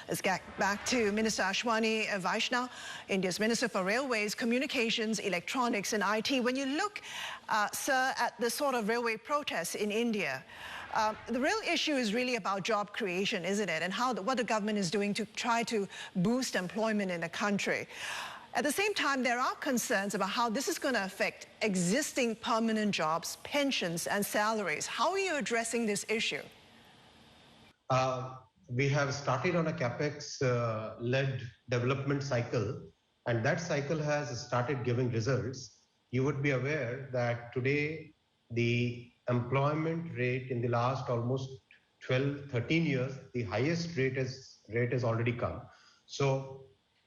Let's get back to Minister Ashwani Vaishnaw, India's Minister for Railways, Communications, Electronics and IT. When you look, sir, at the sort of railway protests in India, the real issue is really about job creation, isn't it? And what the government is doing to try to boost employment in the country. At the same time, there are concerns about how this is going to affect existing permanent jobs, pensions and salaries. How are you addressing this issue? We have started on a capex-led development cycle, and that cycle has started giving results. You would be aware that today the employment rate in the last almost 12, 13 years, the highest rate has already come. So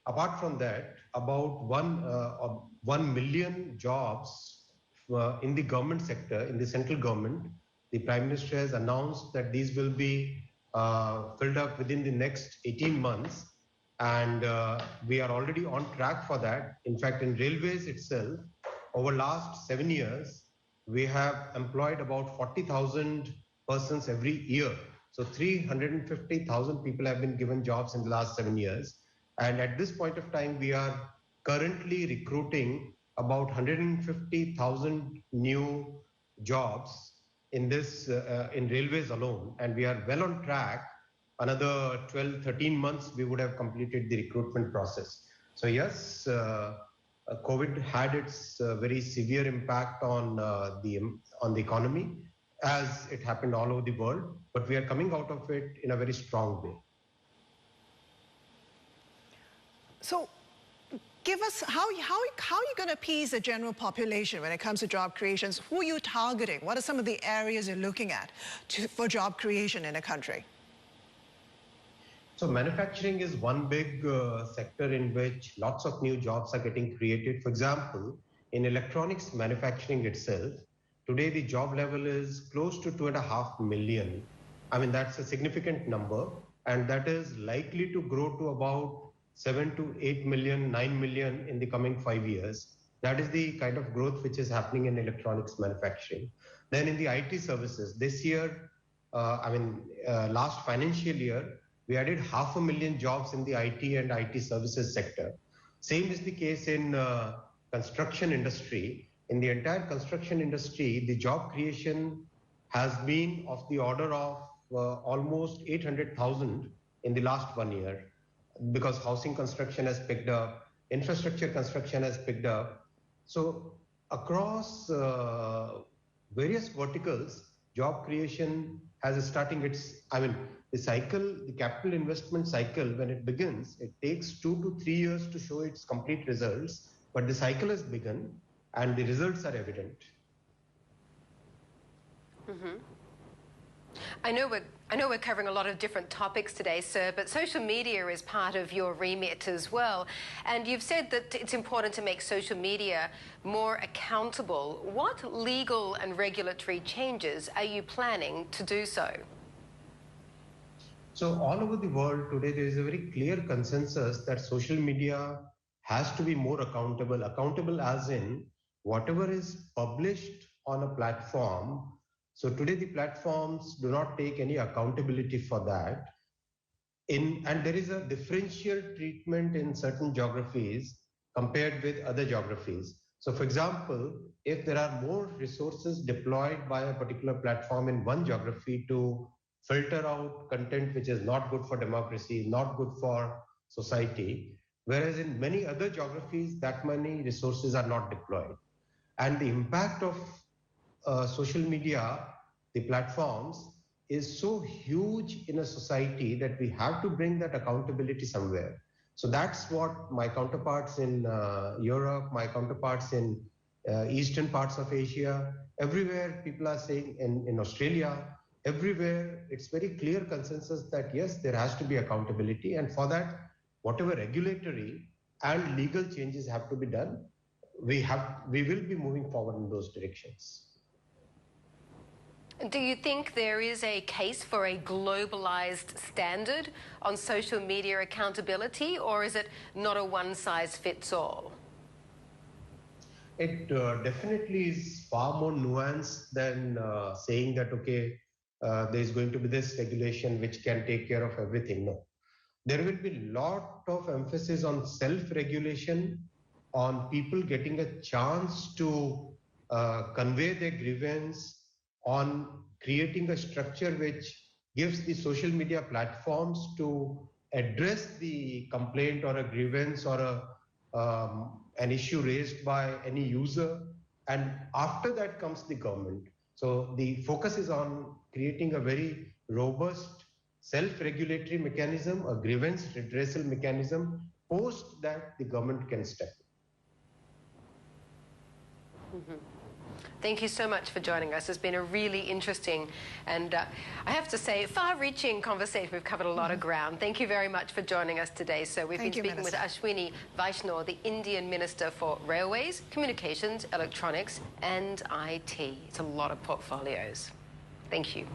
apart from that, about 1 million jobs in the government sector, in the central government, the Prime Minister has announced that these will be filled up within the next 18 months. And we are already on track for that. In fact, in railways itself, over last 7 years, we have employed about 40,000 persons every year. So 350,000 people have been given jobs in the last 7 years. And at this point of time, we are currently recruiting about 150,000 new jobs in this in railways alone, and we are well on track. Another 12, 13 months, we would have completed the recruitment process. So yes, COVID had its very severe impact on the economy, as it happened all over the world. But we are coming out of it in a very strong way. So, give us how are you going to appease the general population when it comes to job creations? Who are you targeting? What are some of the areas you're looking at for job creation in a country? So manufacturing is one big sector in which lots of new jobs are getting created. For example, in electronics manufacturing itself, today the job level is close to 2.5 million. I mean, that's a significant number, and that is likely to grow to about 7 to 8 million, 9 million in the coming 5 years. That is the kind of growth which is happening in electronics manufacturing. Then in the IT services, this year, last financial year, we added 500,000 jobs in the IT and IT services sector. Same is the case in construction industry. In the entire construction industry, the job creation has been of the order of almost 800,000 in the last 1 year, because housing construction has picked up, infrastructure construction has picked up. So across various verticals, job creation has starting its, the cycle, the capital investment cycle, when it begins, it takes 2 to 3 years to show its complete results, but the cycle has begun and the results are evident. Mm-hmm. I know we're covering a lot of different topics today, sir, but social media is part of your remit as well. And you've said that it's important to make social media more accountable. What legal and regulatory changes are you planning to do so? So all over the world today, there is a very clear consensus that social media has to be more accountable. Accountable as in whatever is published on a platform. So today the platforms do not take any accountability for that. And there is a differential treatment in certain geographies compared with other geographies. So for example, if there are more resources deployed by a particular platform in one geography to filter out content which is not good for democracy, not good for society, whereas in many other geographies, that many resources are not deployed. And the impact of social media, the platforms, is so huge in a society that we have to bring that accountability somewhere. So that's what my counterparts in Europe, my counterparts in eastern parts of Asia, everywhere people are saying, in Australia, everywhere, it's very clear consensus that yes, there has to be accountability. And for that, whatever regulatory and legal changes have to be done, we will be moving forward in those directions. Do you think there is a case for a globalized standard on social media accountability, or is it not a one-size-fits-all? It definitely is far more nuanced than saying that, okay, there is going to be this regulation which can take care of everything. No. there will be a lot of emphasis on self-regulation, on people getting a chance to convey their grievance, on creating a structure which gives the social media platforms to address the complaint or a grievance or an issue raised by any user. And after that comes the government. So the focus is on creating a very robust self-regulatory mechanism, a grievance redressal mechanism. Post that, the government can step in. Mm-hmm. Thank you so much for joining us. It's been a really interesting and, I have to say, far-reaching conversation. We've covered a lot of ground. Thank you very much for joining us today. So we've been speaking with Ashwini Vaishnaw, the Indian Minister for Railways, Communications, Electronics and IT. It's a lot of portfolios. Thank you.